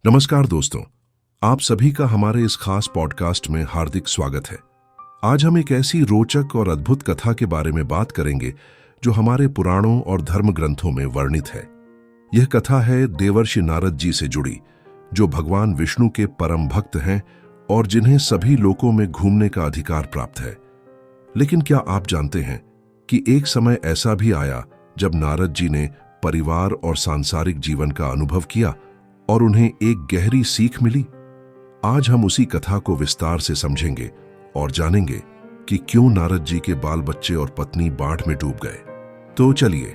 नमस्कार दोस्तों, आप सभी का हमारे इस खास पॉडकास्ट में हार्दिक स्वागत है। आज हम एक ऐसी रोचक और अद्भुत कथा के बारे में बात करेंगे जो हमारे पुराणों और धर्म ग्रंथों में वर्णित है। यह कथा है देवर्षि नारद जी से जुड़ी, जो भगवान विष्णु के परम भक्त हैं और जिन्हें सभी लोकों में घूमने का अधिकार प्राप्त है। लेकिन क्या आप जानते हैं कि एक समय ऐसा भी आया जब नारद जी ने परिवार और सांसारिक जीवन का अनुभव किया और उन्हें एक गहरी सीख मिली। आज हम उसी कथा को विस्तार से समझेंगे और जानेंगे कि क्यों नारद जी के बाल बच्चे और पत्नी बाढ़ में डूब गए। तो चलिए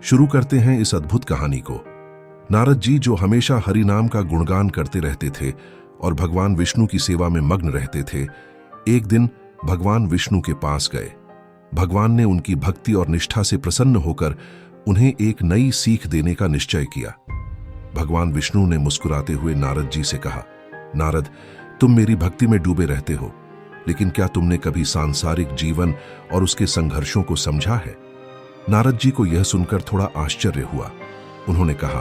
शुरू करते हैं इस अद्भुत कहानी को। नारद जी, जो हमेशा हरि नाम का गुणगान करते रहते थे और भगवान विष्णु की सेवा में मग्न रहते थे, एक दिन भगवान विष्णु के पास गए। भगवान ने उनकी भक्ति और निष्ठा से प्रसन्न होकर उन्हें एक नई सीख देने का निश्चय किया। भगवान विष्णु ने मुस्कुराते हुए नारद जी से कहा, नारद, तुम मेरी भक्ति में डूबे रहते हो, लेकिन क्या तुमने कभी सांसारिक जीवन और उसके संघर्षों को समझा है? नारद जी को यह सुनकर थोड़ा आश्चर्य हुआ। उन्होंने कहा,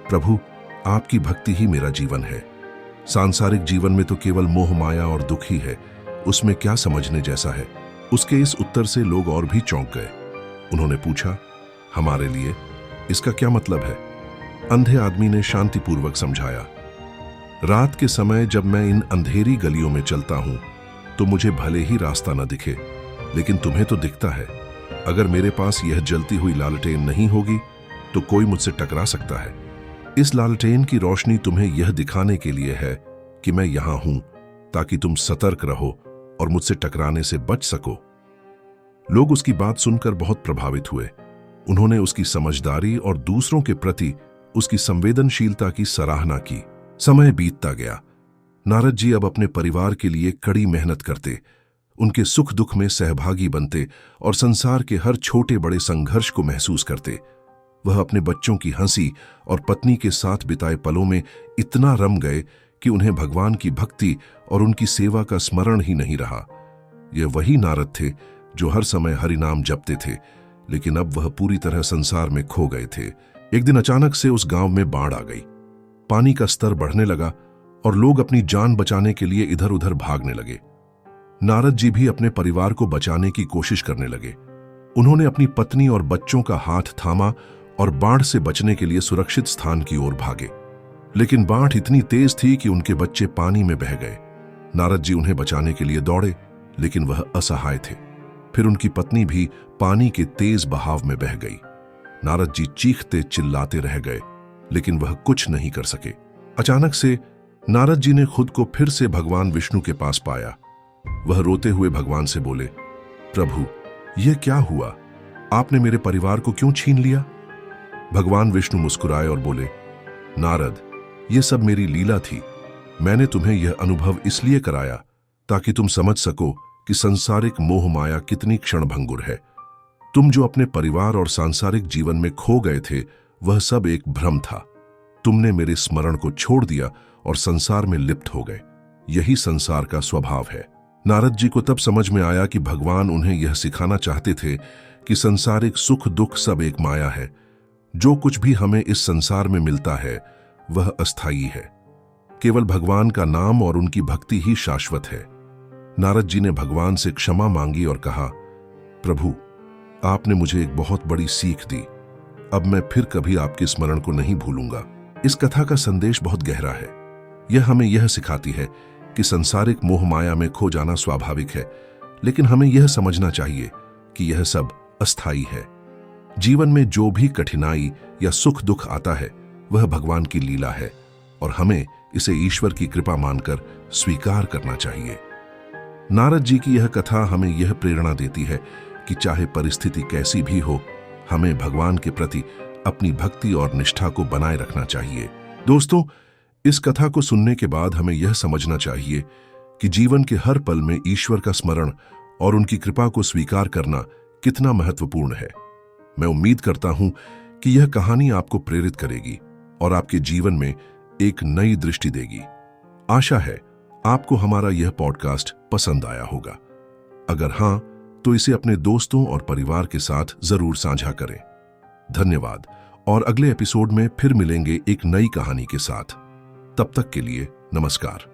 प्रभु, आपकी भक्ति ही मेरा जीवन है। सांसारिक जीवन में तो केवल मोह माया और दुख ही है, उसमें क्या समझने जैसा है? उसके इस उत्तर से लोग और भी चौंक गए। उन्होंने पूछा, हमारे लिए इसका क्या मतलब है? अंधे आदमी ने शांतिपूर्वक समझाया, रात के समय जब मैं इन अंधेरी गलियों में चलता हूं तो मुझे भले ही रास्ता न दिखे, लेकिन तुम्हें तो दिखता है। अगर मेरे पास यह जलती हुई लालटेन नहीं होगी तो कोई मुझसे टकरा सकता है। इस लालटेन की रोशनी तुम्हें यह दिखाने के लिए है कि मैं यहां हूं, ताकि तुम सतर्क रहो और मुझसे टकराने से बच सको। लोग उसकी बात सुनकर बहुत प्रभावित हुए। उन्होंने उसकी समझदारी और दूसरों के प्रति उसकी संवेदनशीलता की सराहना की। समय बीतता गया। नारद जी अब अपने परिवार के लिए कड़ी मेहनत करते, उनके सुख दुख में सहभागी बनते और संसार के हर छोटे बड़े संघर्ष को महसूस करते। वह अपने बच्चों की हंसी और पत्नी के साथ बिताए पलों में इतना रम गए कि उन्हें भगवान की भक्ति और उनकी सेवा का स्मरण ही नहीं रहा। यह वही नारद थे जो हर समय हरि नाम जपते थे, लेकिन अब वह पूरी तरह संसार में खो गए थे। एक दिन अचानक से उस गांव में बाढ़ आ गई। पानी का स्तर बढ़ने लगा और लोग अपनी जान बचाने के लिए इधर उधर भागने लगे। नारद जी भी अपने परिवार को बचाने की कोशिश करने लगे। उन्होंने अपनी पत्नी और बच्चों का हाथ थामा और बाढ़ से बचने के लिए सुरक्षित स्थान की ओर भागे। लेकिन बाढ़ इतनी तेज थी कि उनके बच्चे पानी में बह गए। नारद जी उन्हें बचाने के लिए दौड़े, लेकिन वह असहाय थे। फिर उनकी पत्नी भी पानी के तेज बहाव में बह गई। नारद जी चीखते चिल्लाते रह गए, लेकिन वह कुछ नहीं कर सके। अचानक से नारद जी ने खुद को फिर से भगवान विष्णु के पास पाया। वह रोते हुए भगवान से बोले, प्रभु, यह क्या हुआ? आपने मेरे परिवार को क्यों छीन लिया? भगवान विष्णु मुस्कुराए और बोले, नारद, यह सब मेरी लीला थी। मैंने तुम्हें यह अनुभव इसलिए कराया ताकि तुम समझ सको कि संसारिक मोह माया कितनी क्षणभंगुर है। तुम जो अपने परिवार और सांसारिक जीवन में खो गए थे, वह सब एक भ्रम था। तुमने मेरे स्मरण को छोड़ दिया और संसार में लिप्त हो गए। यही संसार का स्वभाव है। नारद जी को तब समझ में आया कि भगवान उन्हें यह सिखाना चाहते थे कि संसारिक सुख दुख सब एक माया है। जो कुछ भी हमें इस संसार में मिलता है वह अस्थायी है। केवल भगवान का नाम और उनकी भक्ति ही शाश्वत है। नारद जी ने भगवान से क्षमा मांगी और कहा, प्रभु, आपने मुझे एक बहुत बड़ी सीख दी। अब मैं फिर कभी आपके स्मरण को नहीं भूलूंगा। इस कथा का संदेश बहुत गहरा है। यह हमें यह सिखाती है कि संसारिक मोह माया में खो जाना स्वाभाविक है, लेकिन हमें यह समझना चाहिए कि यह सब अस्थायी है। जीवन में जो भी कठिनाई या सुख दुख आता है वह भगवान की लीला है और हमें इसे ईश्वर की कृपा मानकर स्वीकार करना चाहिए। नारद जी की यह कथा हमें यह प्रेरणा देती है कि चाहे परिस्थिति कैसी भी हो, हमें भगवान के प्रति अपनी भक्ति और निष्ठा को बनाए रखना चाहिए। दोस्तों, इस कथा को सुनने के बाद हमें यह समझना चाहिए कि जीवन के हर पल में ईश्वर का स्मरण और उनकी कृपा को स्वीकार करना कितना महत्वपूर्ण है। मैं उम्मीद करता हूं कि यह कहानी आपको प्रेरित करेगी और आपके जीवन में एक नई दृष्टि देगी। आशा है आपको हमारा यह पॉडकास्ट पसंद आया होगा। अगर हां, तो इसे अपने दोस्तों और परिवार के साथ जरूर साझा करें। धन्यवाद और अगले एपिसोड में फिर मिलेंगे एक नई कहानी के साथ। तब तक के लिए नमस्कार।